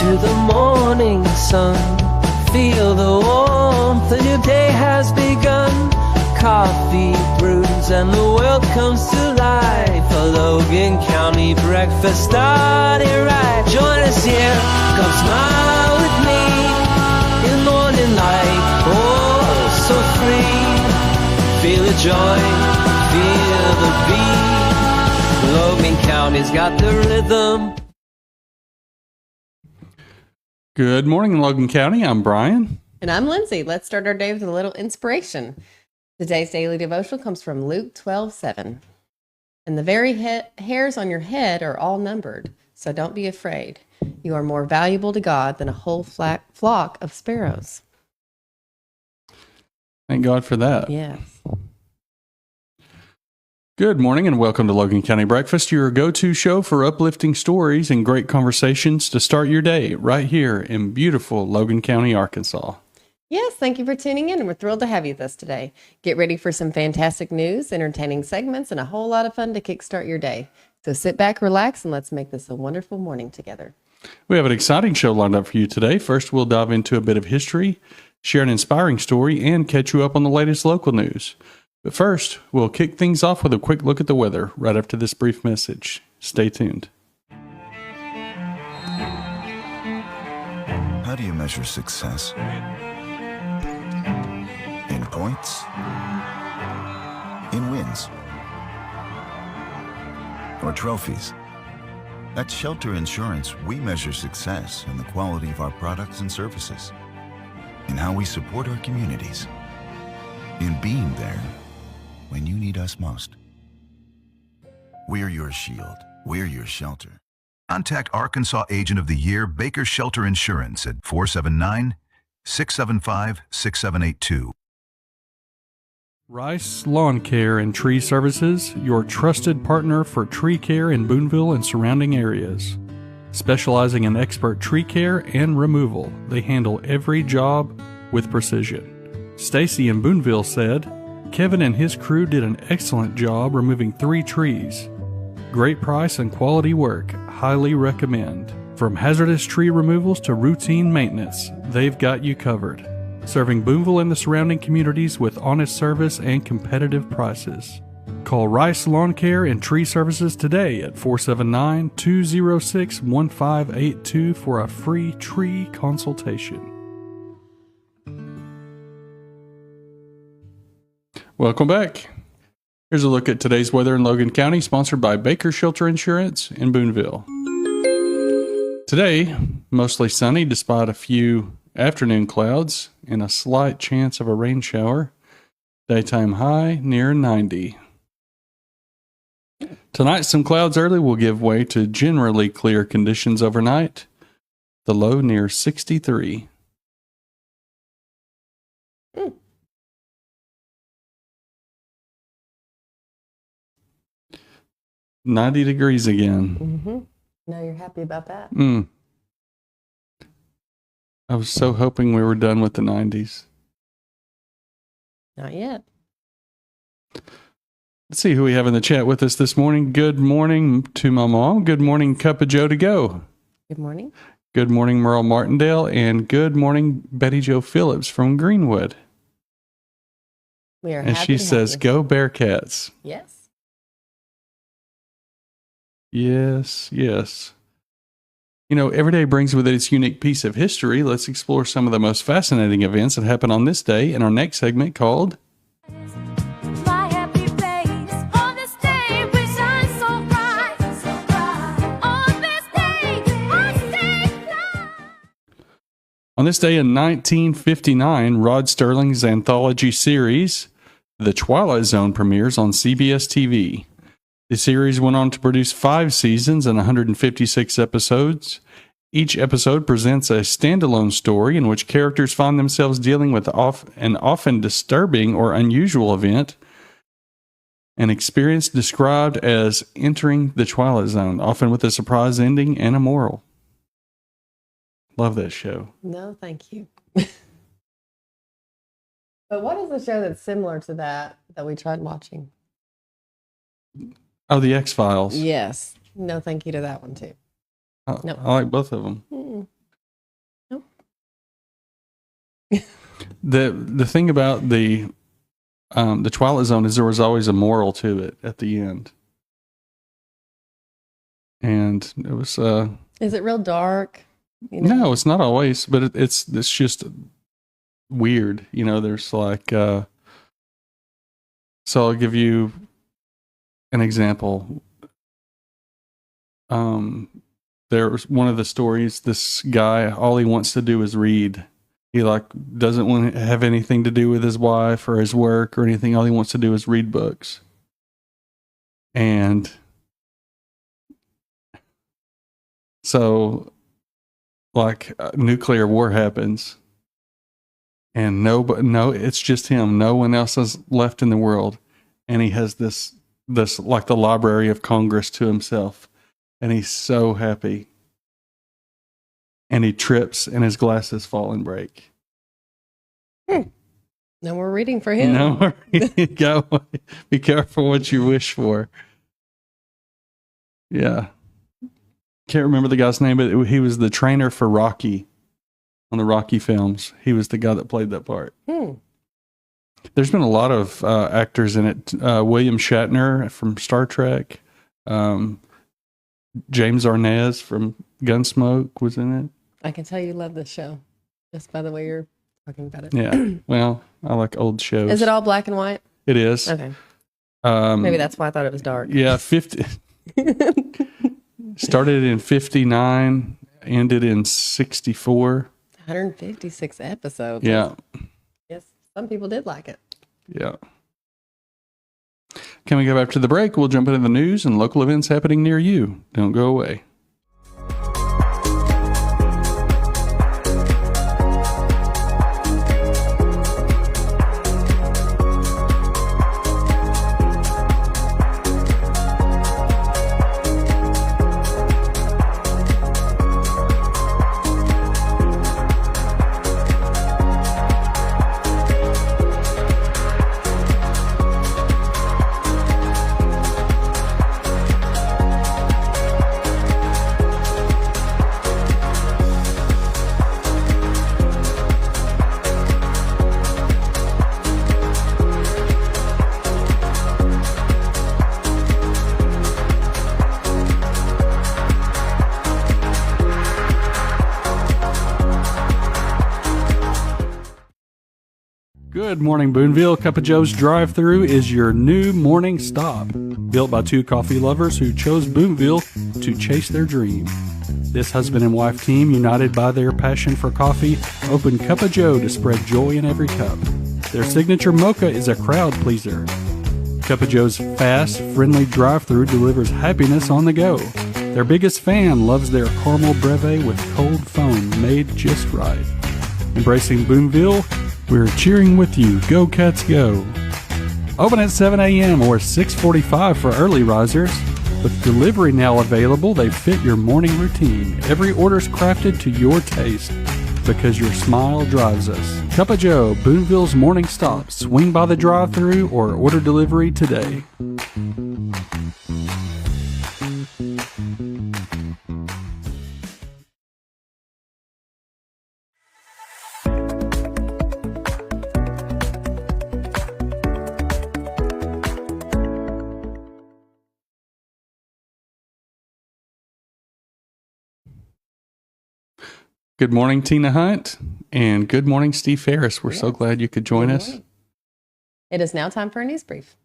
to the morning sun. Feel the warmth, a new day has begun. Coffee brews and the world comes to life. A Logan County breakfast started right. Join us here, come smile with me in morning light. Oh, so free. Feel the joy, feel the beat. Logan County's got the rhythm. Good morning, Logan County. I'm Brian. And I'm Lindsey. Let's start our day with a little inspiration. Today's daily devotional comes from Luke 12:7. And the very hairs on your head are all numbered, so don't be afraid. You are more valuable to God than a whole flock of sparrows. Thank God for that. Yes. Good morning and welcome to Logan County Breakfast, your go-to show for uplifting stories and great conversations to start your day right here in beautiful Logan County, Arkansas. Yes, thank you for tuning in, and we're thrilled to have you with us today. Get ready for some fantastic news, entertaining segments, and a whole lot of fun to kickstart your day. So sit back, relax, and let's make this a wonderful morning together. We have an exciting show lined up for you today. First, we'll dive into a bit of history, share an inspiring story, and catch you up on the latest local news. But first, we'll kick things off with a quick look at the weather right after this brief message. Stay tuned. How do you measure success? In points? In wins? Or trophies? At Shelter Insurance, we measure success in the quality of our products and services, in how we support our communities, in being there when you need us most. We're your shield. We're your shelter. Contact Arkansas Agent of the Year Baker Shelter Insurance at 479-675-6782. Rice Lawn Care and Tree Services, your trusted partner for tree care in Boonville and surrounding areas. Specializing in expert tree care and removal, they handle every job with precision. Stacy in Boonville said, Kevin and his crew did an excellent job removing 3 trees. Great price and quality work. Highly recommend. From hazardous tree removals to routine maintenance, they've got you covered. Serving Boonville and the surrounding communities with honest service and competitive prices. Call Rice Lawn Care and Tree Services today at 479-206-1582 for a free tree consultation. Welcome back. Here's a look at today's weather in Logan County, sponsored by Baker Shelter Insurance in Boonville. Today, mostly sunny despite a few afternoon clouds and a slight chance of a rain shower. Daytime high near 90. Tonight, some clouds early will give way to generally clear conditions overnight. The low near 63. 90 degrees again. Mm-hmm. Now you're happy about that. I was so hoping we were done with the 90s. Not yet. Let's see who we have in the chat with us this morning. Good morning to my mom. Good morning, Cup of Joe to Go. Good morning. Good morning, Merle Martindale. And good morning, Betty Jo Phillips from Greenwood. We are and happy she to says, have you. Go Bearcats. Yes. Yes, yes. You know, every day brings with it its unique piece of history. Let's explore some of the most fascinating events that happen on this day in our next segment called My happy place. On this day we shine so bright, so bright. On this day I stay fly. On this day in 1959, Rod Serling's anthology series, The Twilight Zone, premieres on CBS TV. The series went on to produce 5 seasons and 156 episodes. Each episode presents a standalone story in which characters find themselves dealing with an often disturbing or unusual event, an experience described as entering the Twilight Zone, often with a surprise ending and a moral. Love that show. No, thank you. But what is the show that's similar to that we tried watching? Oh, The X-Files. Yes. No, thank you to that one too. No. I like both of them. Mm-mm. The thing about the Twilight Zone is there was always a moral to it at the end. And it was Is it real dark? no, it's not always, but it's just weird. There's like so I'll give you an example. There was one of the stories, this guy, all he wants to do is read. He doesn't want to have anything to do with his wife or his work or anything. All he wants to do is read books. And so nuclear war happens and it's just him. No one else is left in the world. And he has this like the Library of Congress to himself. And he's so happy. And he trips and his glasses fall and break. No more reading for him. No more reading. Go. Be careful what you wish for. Yeah. Can't remember the guy's name, but he was the trainer for Rocky on the Rocky films. He was the guy that played that part. There's been a lot of actors in it. William Shatner from Star Trek. James Arnaz from Gunsmoke was in it. I can tell you love this show just by the way you're talking about it. Yeah. Well, I like old shows. Is it all black and white? It is. Okay. Maybe that's why I thought it was dark. Yeah, 50. Started in 59, ended in 64. 156 episodes. Yeah. Yes, some people did like it. Yeah. Can we go back to the break? We'll jump into the news and local events happening near you. Don't go away. Good morning, Boonville. Cup of Joe's drive-thru is your new morning stop. Built by two coffee lovers who chose Boonville to chase their dream. This husband and wife team, united by their passion for coffee, opened Cup of Joe to spread joy in every cup. Their signature mocha is a crowd pleaser. Cup of Joe's fast, friendly drive-thru delivers happiness on the go. Their biggest fan loves their caramel breve with cold foam made just right. Embracing Boonville, we're cheering with you. Go Cats Go. Open at 7 a.m. or 6:45 for early risers. With delivery now available, they fit your morning routine. Every order's crafted to your taste because your smile drives us. Cup of Joe, Boonville's morning stop. Swing by the drive-thru or order delivery today. Good morning, Tina Hunt, and good morning, Steve Ferris. We're so glad you could join us. It is now time for a news brief.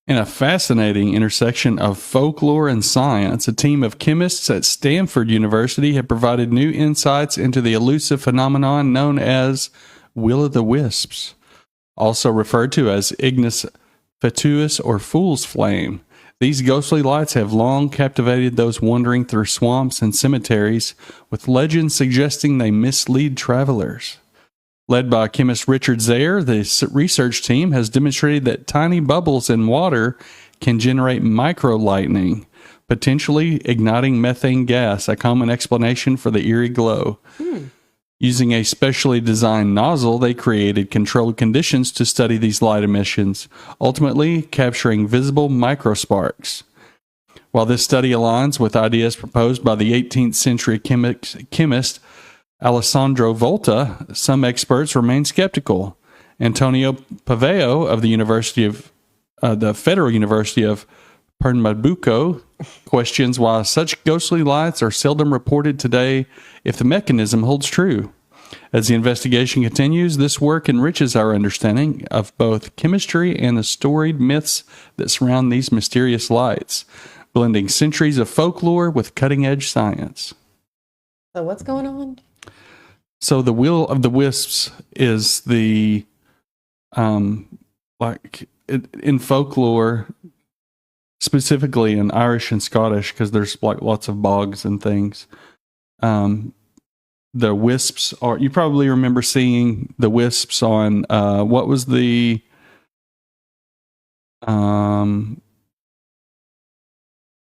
In a fascinating intersection of folklore and science, a team of chemists at Stanford University have provided new insights into the elusive phenomenon known as will-o'-the-wisps, also referred to as ignis fatuus or fool's flame. These ghostly lights have long captivated those wandering through swamps and cemeteries, with legends suggesting they mislead travelers. Led by chemist Richard Zayer, the research team has demonstrated that tiny bubbles in water can generate micro-lightning, potentially igniting methane gas, a common explanation for the eerie glow. Using a specially designed nozzle, they created controlled conditions to study these light emissions, ultimately capturing visible microsparks. While this study aligns with ideas proposed by the 18th century chemist Alessandro Volta, some experts remain skeptical. Antonio Paveo of the Federal University of Pernambuco questions why such ghostly lights are seldom reported today if the mechanism holds true. As the investigation continues, this work enriches our understanding of both chemistry and the storied myths that surround these mysterious lights, blending centuries of folklore with cutting-edge science. So what's going on? So the Will of the Wisps is the, in folklore, specifically in Irish and Scottish, because there's like lots of bogs and things. The wisps are, you probably remember seeing the wisps on, what was the,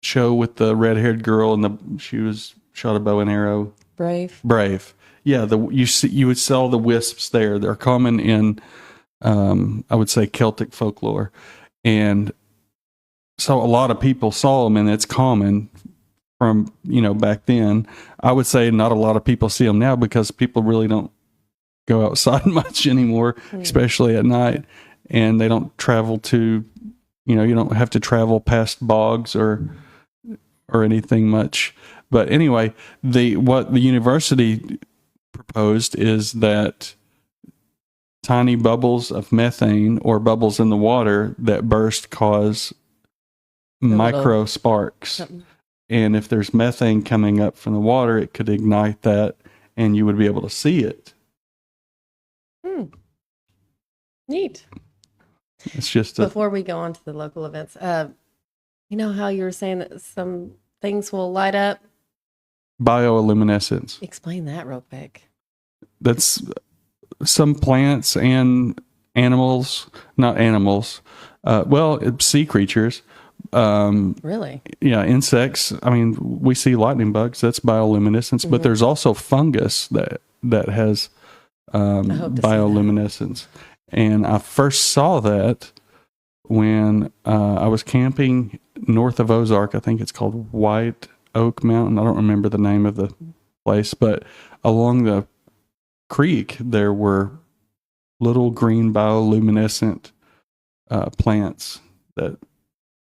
show with the red-haired girl and she was shot a bow and arrow. Brave. Yeah, you would sell the wisps there. They're common in, I would say, Celtic folklore, and so a lot of people saw them, and it's common from back then. I would say not a lot of people see them now because people really don't go outside much anymore, especially at night, and they don't travel to, you don't have to travel past bogs or anything much. But anyway, what the university proposed is that tiny bubbles of methane or bubbles in the water that burst cause micro sparks. And if there's methane coming up from the water, it could ignite that and you would be able to see it. Neat. It's just Before we go on to the local events, you know how you were saying that some things will light up? Bioluminescence. Explain that real quick. That's some plants and animals, not animals, sea creatures. Really? Yeah, insects. I mean, we see lightning bugs. That's bioluminescence, but there's also fungus that has bioluminescence. And I first saw that when I was camping north of Ozark. I think it's called White Oak Mountain. I don't remember the name of the place, but along the creek there were little green bioluminescent plants that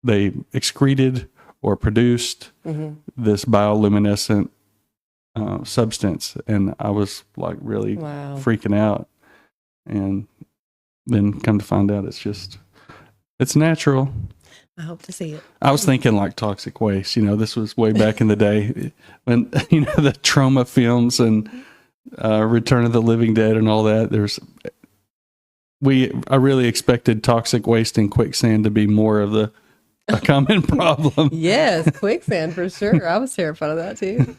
they excreted or produced this bioluminescent substance, and I was like really freaking out. And then come to find out it's natural. I hope to see it. I was thinking like toxic waste. This was way back in the day when the trauma films and Return of the Living Dead and all that. I really expected toxic waste and quicksand to be more of a common problem. Yes, quicksand for sure. I was terrified of that too.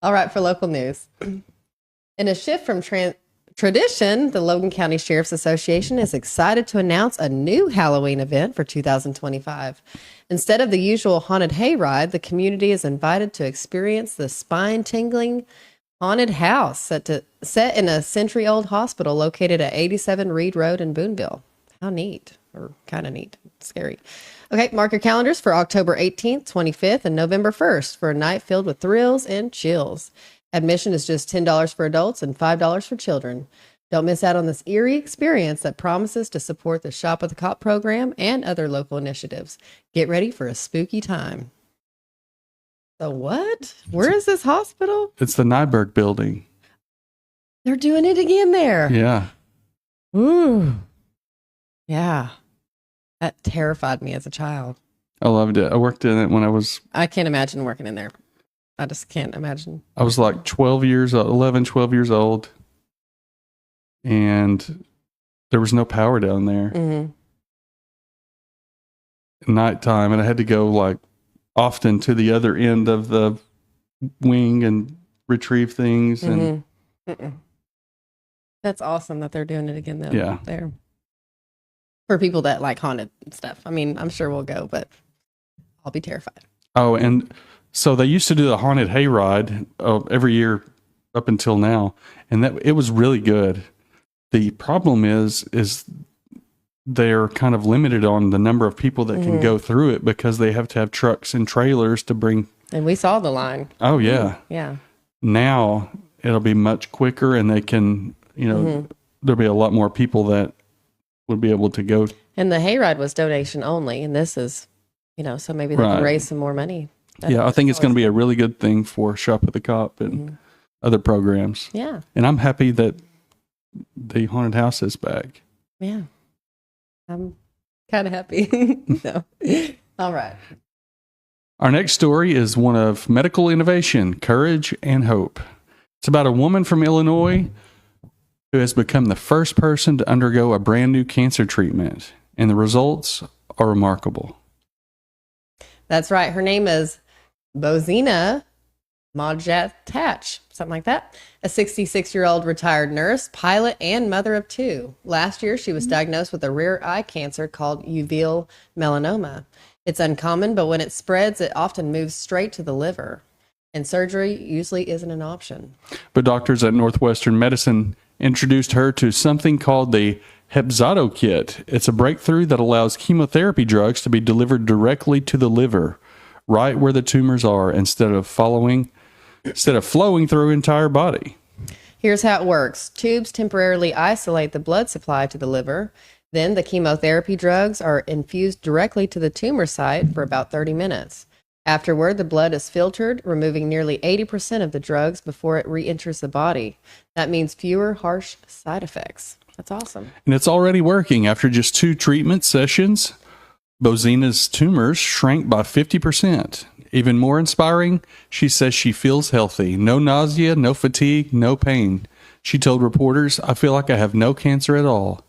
All right, for local news. In a shift from tradition, the Logan County Sheriff's Association is excited to announce a new Halloween event for 2025. Instead of the usual haunted hayride, the community is invited to experience the spine-tingling haunted house set in a century-old hospital located at 87 Reed Road in Boonville. How neat, or kind of neat, scary. Okay, mark your calendars for October 18th, 25th, and November 1st for a night filled with thrills and chills. Admission is just $10 for adults and $5 for children. Don't miss out on this eerie experience that promises to support the Shop with the Cop program and other local initiatives. Get ready for a spooky time. So what? Where is this hospital? It's the Nyberg building. They're doing it again there. Yeah. Ooh. Yeah. That terrified me as a child. I loved it. I worked in it when I can't imagine working in there. I just can't imagine. I was like 12 years old. And there was no power down there. Nighttime. And I had to go like often to the other end of the wing and retrieve things. And That's awesome that they're doing it again though. Yeah. There. For people that like haunted stuff. I mean, I'm sure we'll go, but I'll be terrified. Oh, and so they used to do the haunted hayride every year up until now, and it was really good. The problem is they're kind of limited on the number of people that can go through it because they have to have trucks and trailers to bring. And we saw the line. Oh, yeah. Yeah. Now it'll be much quicker, and they can, there'll be a lot more people that would be able to go. And the hayride was donation only, and this is, so maybe they can raise some more money. I think it's going to be a really good thing for Shop at the Cop and other programs. Yeah. And I'm happy that the haunted house is back. Yeah. I'm kind of happy. So, all right. Our next story is one of medical innovation, courage, and hope. It's about a woman from Illinois who has become the first person to undergo a brand new cancer treatment, and the results are remarkable. That's right. Her name is Bozina Majatach, something like that. A 66-year-old retired nurse, pilot, and mother of two. Last year, she was diagnosed with a rare eye cancer called uveal melanoma. It's uncommon, but when it spreads, it often moves straight to the liver, and surgery usually isn't an option. But doctors at Northwestern Medicine introduced her to something called the Hepzato Kit. It's a breakthrough that allows chemotherapy drugs to be delivered directly to the liver, right where the tumors are, instead of flowing through entire body. Here's how it works. Tubes temporarily isolate the blood supply to the liver. Then the chemotherapy drugs are infused directly to the tumor site for about 30 minutes. Afterward, the blood is filtered, removing nearly 80% of the drugs before it re-enters the body. That means fewer harsh side effects. That's awesome. And it's already working. After just 2 treatment sessions, Bozina's tumors shrank by 50%. Even more inspiring, she says she feels healthy. No nausea, no fatigue, no pain. She told reporters, "I feel like I have no cancer at all."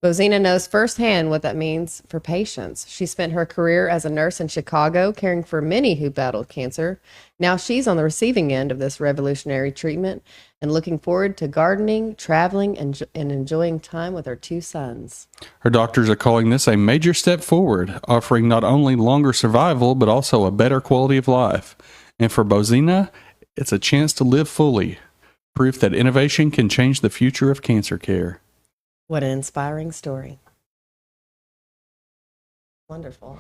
Bozina knows firsthand what that means for patients. She spent her career as a nurse in Chicago, caring for many who battled cancer. Now she's on the receiving end of this revolutionary treatment and looking forward to gardening, traveling, and enjoying time with her 2 sons. Her doctors are calling this a major step forward, offering not only longer survival, but also a better quality of life. And for Bozina, it's a chance to live fully, proof that innovation can change the future of cancer care. What an inspiring story. Wonderful.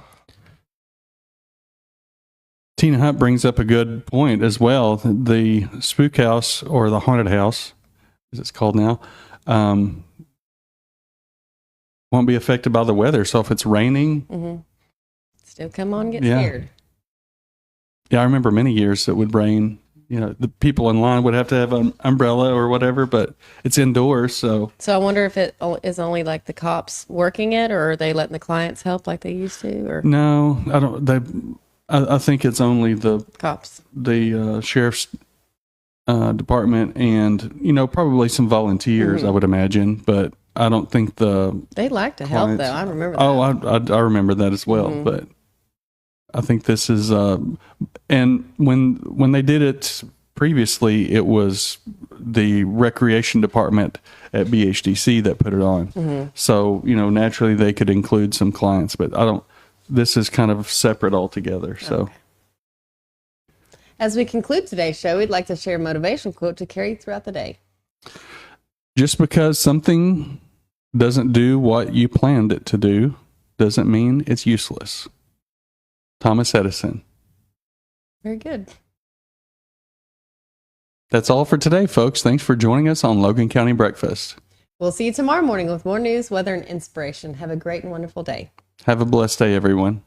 Tina Hunt brings up a good point as well. The spook house, or the haunted house, as it's called now, won't be affected by the weather. So if it's raining, Still come on, get scared. Yeah, I remember many years it would rain. The people in line would have to have an umbrella or whatever, but it's indoors. So I wonder if it is only like the cops working it, or are they letting the clients help like they used to? Or no, I don't. I think it's only the cops, the sheriff's department, and probably some volunteers. I would imagine, but I don't think they like to help though. I remember that. Oh, I remember that as well, but. I think this is, and when they did it previously, it was the recreation department at BHDC that put it on. So, naturally they could include some clients, but this is kind of separate altogether. So, okay. As we conclude today's show, we'd like to share a motivational quote to carry throughout the day. Just because something doesn't do what you planned it to do doesn't mean it's useless. Thomas Edison. Very good. That's all for today, folks. Thanks for joining us on Logan County Breakfast. We'll see you tomorrow morning with more news, weather, and inspiration. Have a great and wonderful day. Have a blessed day, everyone.